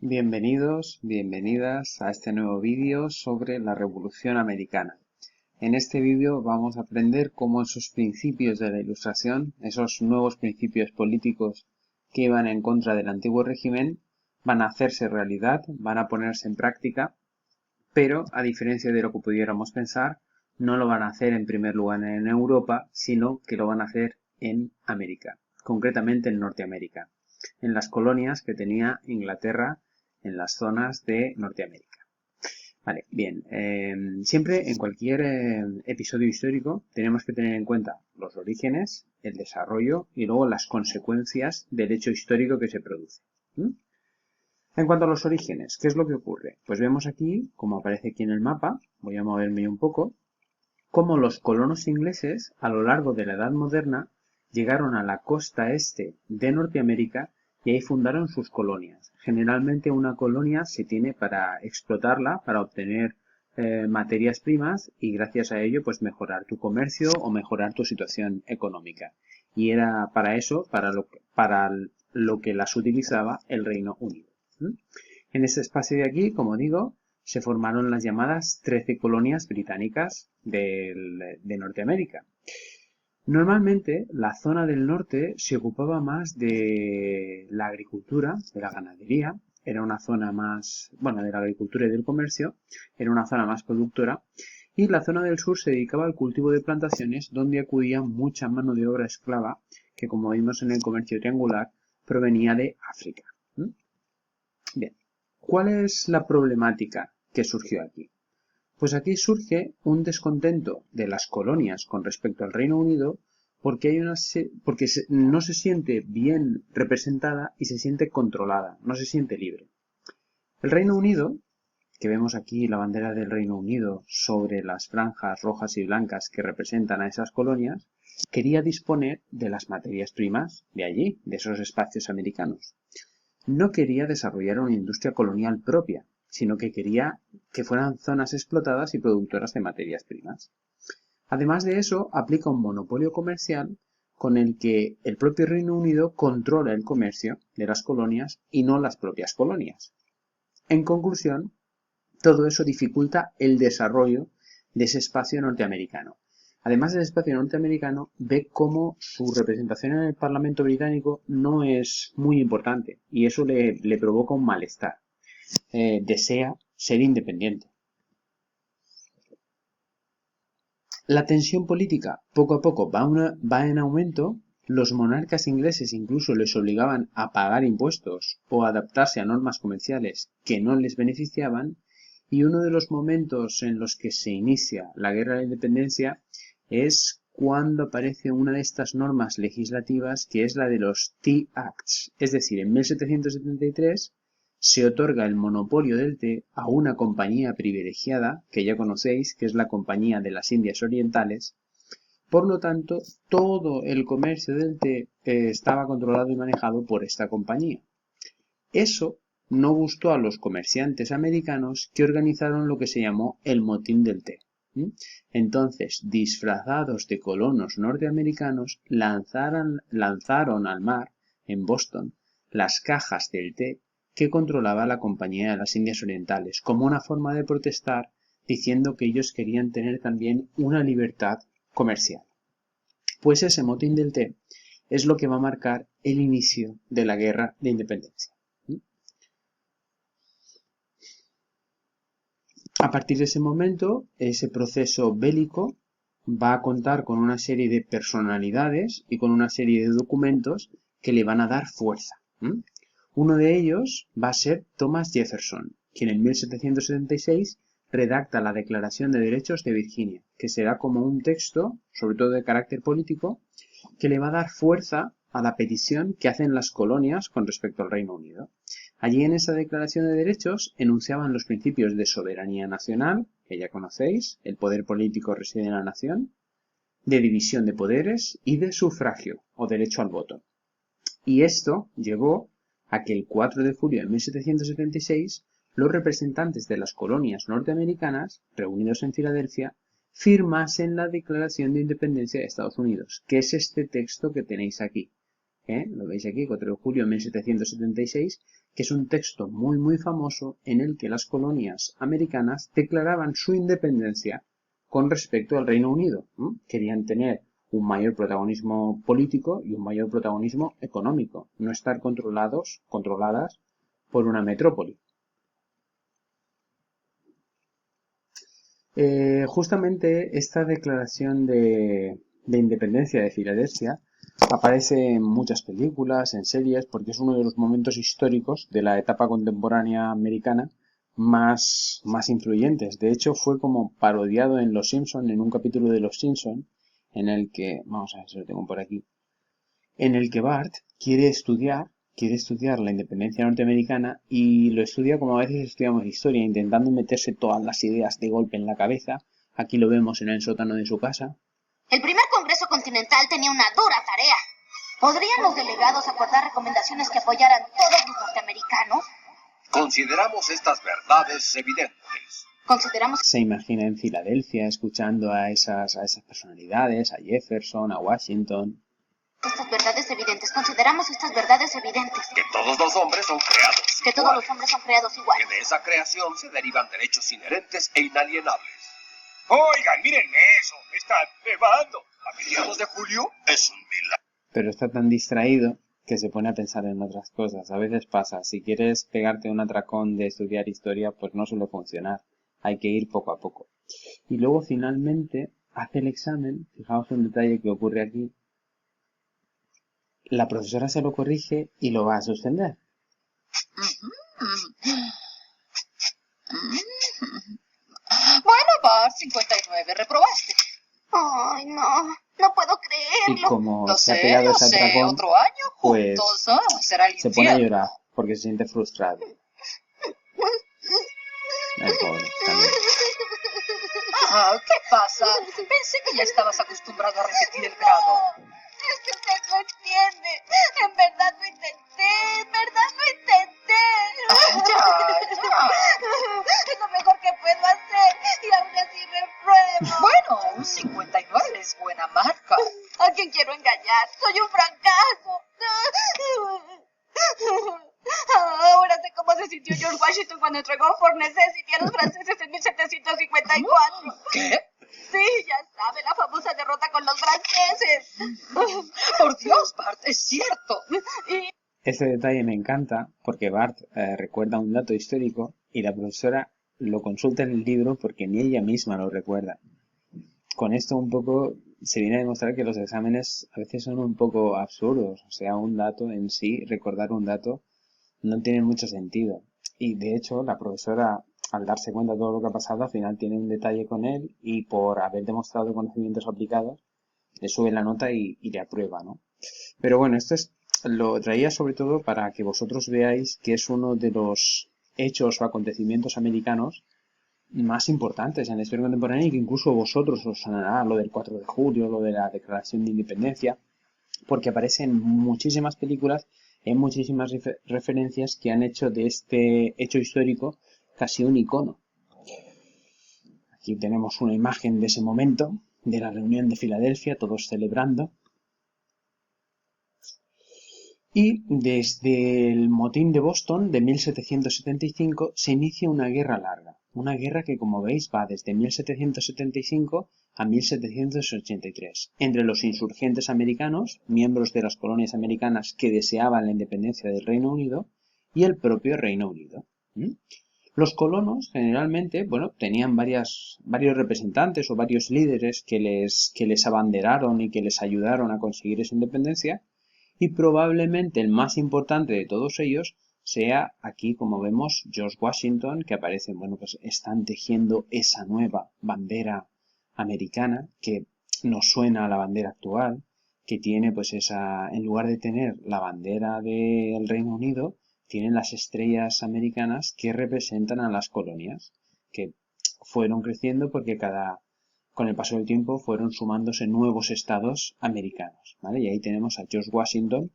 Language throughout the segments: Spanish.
Bienvenidos, bienvenidas a este nuevo vídeo sobre la Revolución Americana. En este vídeo vamos a aprender cómo esos principios de la Ilustración, esos nuevos principios políticos que iban en contra del antiguo régimen, van a hacerse realidad, van a ponerse en práctica, pero a diferencia de lo que pudiéramos pensar, no lo van a hacer en primer lugar en Europa, sino que lo van a hacer en América, concretamente en Norteamérica, en las colonias que tenía Inglaterra en las zonas de Norteamérica. Vale, bien, siempre en cualquier episodio histórico tenemos que tener en cuenta los orígenes, el desarrollo y luego las consecuencias del hecho histórico que se produce. En cuanto a los orígenes, ¿qué es lo que ocurre? Pues vemos aquí, como aparece aquí en el mapa, voy a moverme un poco, cómo los colonos ingleses a lo largo de la Edad Moderna llegaron a la costa este de Norteamérica y ahí fundaron sus colonias. Generalmente una colonia se tiene para explotarla, para obtener materias primas y gracias a ello pues mejorar tu comercio o mejorar tu situación económica. Y era para eso, para lo que las utilizaba el Reino Unido. En este espacio de aquí, como digo, se formaron las llamadas 13 colonias británicas de Norteamérica. Normalmente la zona del norte se ocupaba más de la agricultura, de la ganadería, era una zona más, bueno, de la agricultura y del comercio, era una zona más productora, y la zona del sur se dedicaba al cultivo de plantaciones donde acudía mucha mano de obra esclava que, como vimos en el comercio triangular, provenía de África. Bien, ¿cuál es la problemática que surgió aquí? Pues aquí surge un descontento de las colonias con respecto al Reino Unido porque no se siente bien representada y se siente controlada, no se siente libre. El Reino Unido, que vemos aquí la bandera del Reino Unido sobre las franjas rojas y blancas que representan a esas colonias, quería disponer de las materias primas de allí, de esos espacios americanos. No quería desarrollar una industria colonial propia, sino que quería que fueran zonas explotadas y productoras de materias primas. Además de eso, aplica un monopolio comercial con el que el propio Reino Unido controla el comercio de las colonias y no las propias colonias. En conclusión, todo eso dificulta el desarrollo de ese espacio norteamericano. Además del espacio norteamericano, ve cómo su representación en el Parlamento británico no es muy importante y eso le provoca un malestar. Desea ser independiente. La tensión política poco a poco va en aumento, los monarcas ingleses incluso les obligaban a pagar impuestos o a adaptarse a normas comerciales que no les beneficiaban, y uno de los momentos en los que se inicia la guerra de la independencia es cuando aparece una de estas normas legislativas que es la de los Tea Acts, es decir, en 1773 se otorga el monopolio del té a una compañía privilegiada, que ya conocéis, que es la Compañía de las Indias Orientales. Por lo tanto, todo el comercio del té estaba controlado y manejado por esta compañía. Eso no gustó a los comerciantes americanos, que organizaron lo que se llamó el motín del té. Entonces, disfrazados de colonos norteamericanos, lanzaron al mar, en Boston, las cajas del té que controlaba la Compañía de las Indias Orientales, como una forma de protestar, diciendo que ellos querían tener también una libertad comercial. Pues ese motín del té es lo que va a marcar el inicio de la Guerra de Independencia. A partir de ese momento, ese proceso bélico va a contar con una serie de personalidades y con una serie de documentos que le van a dar fuerza. Uno de ellos va a ser Thomas Jefferson, quien en 1776 redacta la Declaración de Derechos de Virginia, que será como un texto, sobre todo de carácter político, que le va a dar fuerza a la petición que hacen las colonias con respecto al Reino Unido. Allí en esa Declaración de Derechos enunciaban los principios de soberanía nacional, que ya conocéis, el poder político reside en la nación, de división de poderes y de sufragio o derecho al voto. Y esto llevó a que el 4 de julio de 1776 los representantes de las colonias norteamericanas, reunidos en Filadelfia, firmasen la Declaración de Independencia de Estados Unidos, que es este texto que tenéis aquí. Lo veis aquí, 4 de julio de 1776, que es un texto muy famoso en el que las colonias americanas declaraban su independencia con respecto al Reino Unido. Querían tener un mayor protagonismo político y un mayor protagonismo económico, no estar controladas por una metrópoli. Justamente esta declaración de independencia de Filadelfia aparece en muchas películas, en series, porque es uno de los momentos históricos de la etapa contemporánea americana más influyentes. De hecho, fue como parodiado en Los Simpson, en un capítulo de Los Simpson, en el que, vamos a ver si lo tengo por aquí, en el que Bart quiere estudiar la independencia norteamericana y lo estudia como a veces estudiamos historia, intentando meterse todas las ideas de golpe en la cabeza. Aquí lo vemos en el sótano de su casa. El primer Congreso Continental tenía una dura tarea. ¿Podrían los delegados acordar recomendaciones que apoyaran todos los norteamericanos? Consideramos estas verdades evidentes. Se imagina en Filadelfia escuchando a esas personalidades, a Jefferson, a Washington. Consideramos estas verdades evidentes. Que todos los hombres son creados iguales. Que todos los hombres son creados iguales. Que de esa creación se derivan derechos inherentes e inalienables. Oigan, mírenme eso, está nevando. ¿A mediados de julio? Es un milagro. Pero está tan distraído que se pone a pensar en otras cosas. A veces pasa, si quieres pegarte un atracón de estudiar historia, pues no suele funcionar. Hay que ir poco a poco. Y luego finalmente hace el examen. Fijaos un detalle que ocurre aquí. La profesora se lo corrige y lo va a suspender. Bueno, Bart, 59, reprobaste. Ay, no puedo creerlo. Y como se ha pegado ese atracón, otro año pues juntos, será el se pone a llorar porque se siente frustrado. El pobre, también. ¿Qué pasa? Pensé que ya estabas acostumbrado a repetir el grado. Es que usted no entiende. En verdad lo intenté. Es lo mejor que puedo hacer y aún así repruebo. Bueno, un 59 es buena marca. ¿A quién quiero engañar? Soy un fracaso. Ahora sé cómo se sintió George Washington cuando entregó Fort Necessity a los franceses en 1754. ¿Qué? Sí, ya sabe, la famosa derrota con los franceses. Por Dios, Bart, es cierto. Este detalle me encanta porque Bart recuerda un dato histórico y la profesora lo consulta en el libro porque ni ella misma lo recuerda. Con esto un poco se viene a demostrar que los exámenes a veces son un poco absurdos. O sea, un dato en sí, recordar un dato, no tiene mucho sentido. Y de hecho, la profesora, al darse cuenta de todo lo que ha pasado, al final tiene un detalle con él y por haber demostrado conocimientos aplicados, le sube la nota y le aprueba, ¿no? Pero bueno, lo traía sobre todo para que vosotros veáis que es uno de los hechos o acontecimientos americanos más importantes en la historia contemporánea y que incluso vosotros os sonará lo del 4 de julio, lo de la Declaración de Independencia, porque aparece en muchísimas películas, en muchísimas referencias que han hecho de este hecho histórico casi un icono. Aquí tenemos una imagen de ese momento, de la reunión de Filadelfia, todos celebrando. Y desde el motín de Boston de 1775 se inicia una guerra larga. Una guerra que, como veis, va desde 1775 a 1783, entre los insurgentes americanos, miembros de las colonias americanas que deseaban la independencia del Reino Unido, y el propio Reino Unido. Los colonos, generalmente, tenían varios representantes o varios líderes que les abanderaron y que les ayudaron a conseguir esa independencia, y probablemente el más importante de todos ellos sea aquí, como vemos, George Washington, que aparece, pues están tejiendo esa nueva bandera americana que nos suena a la bandera actual, que tiene pues en lugar de tener la bandera del Reino Unido, tienen las estrellas americanas que representan a las colonias, que fueron creciendo porque con el paso del tiempo fueron sumándose nuevos estados americanos, ¿vale? Y ahí tenemos a George Washington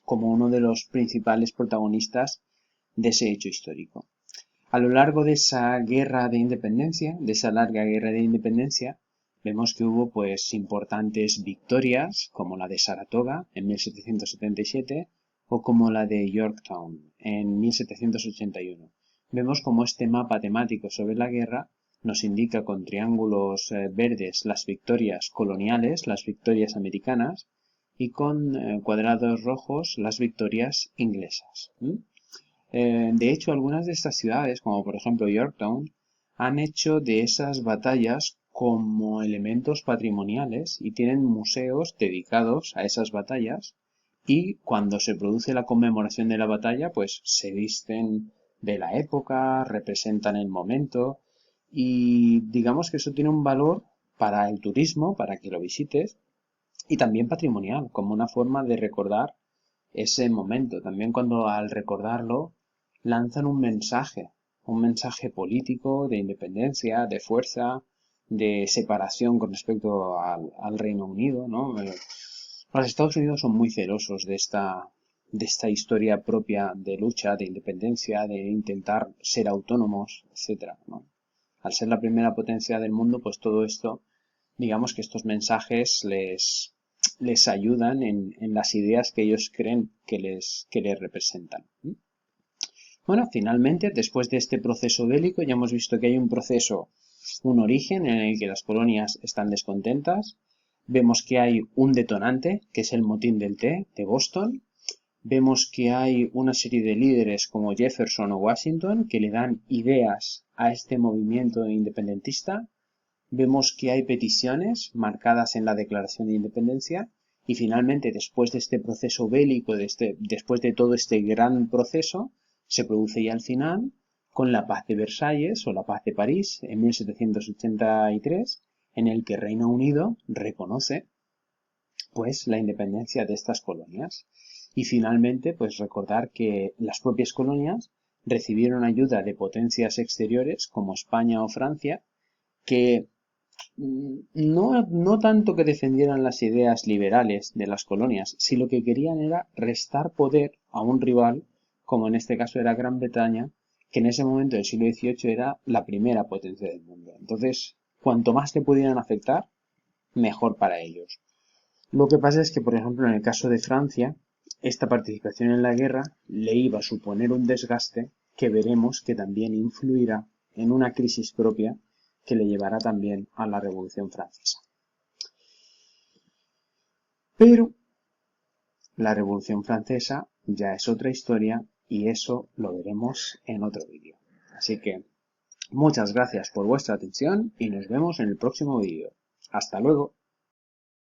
como uno de los principales protagonistas de ese hecho histórico. A lo largo de esa guerra de independencia, de esa larga guerra de independencia, vemos que hubo pues importantes victorias, como la de Saratoga en 1777, o como la de Yorktown en 1781. Vemos como este mapa temático sobre la guerra nos indica con triángulos verdes las victorias coloniales, las victorias americanas, y con cuadrados rojos las victorias inglesas. De hecho, algunas de estas ciudades, como por ejemplo Yorktown, han hecho de esas batallas como elementos patrimoniales y tienen museos dedicados a esas batallas, y cuando se produce la conmemoración de la batalla, pues se visten de la época, representan el momento, y digamos que eso tiene un valor para el turismo, para que lo visites, y también patrimonial, como una forma de recordar ese momento. También cuando al recordarlo lanzan un mensaje político, de independencia, de fuerza, de separación con respecto al Reino Unido, ¿no? Los Estados Unidos son muy celosos de esta historia propia de lucha, de independencia, de intentar ser autónomos, etcétera, ¿no? Al ser la primera potencia del mundo, pues todo esto, digamos que estos mensajes les ayudan en las ideas que ellos creen que les representan. Bueno, finalmente, después de este proceso bélico, ya hemos visto que hay un origen en el que las colonias están descontentas. Vemos que hay un detonante, que es el motín del té de Boston. Vemos que hay una serie de líderes como Jefferson o Washington que le dan ideas a este movimiento independentista. Vemos que hay peticiones marcadas en la Declaración de Independencia y finalmente, después de este proceso bélico, después de todo este gran proceso, se produce ya al final con la Paz de Versalles o la Paz de París en 1783, en el que Reino Unido reconoce pues la independencia de estas colonias. Y finalmente, pues recordar que las propias colonias recibieron ayuda de potencias exteriores como España o Francia, que no tanto que defendieran las ideas liberales de las colonias, si lo que querían era restar poder a un rival, como en este caso era Gran Bretaña, que en ese momento del siglo XVIII era la primera potencia del mundo. Entonces, cuanto más le pudieran afectar, mejor para ellos. Lo que pasa es que, por ejemplo, en el caso de Francia, esta participación en la guerra le iba a suponer un desgaste que veremos que también influirá en una crisis propia que le llevará también a la Revolución Francesa. Pero la Revolución Francesa ya es otra historia y eso lo veremos en otro vídeo. Así que muchas gracias por vuestra atención y nos vemos en el próximo vídeo. ¡Hasta luego!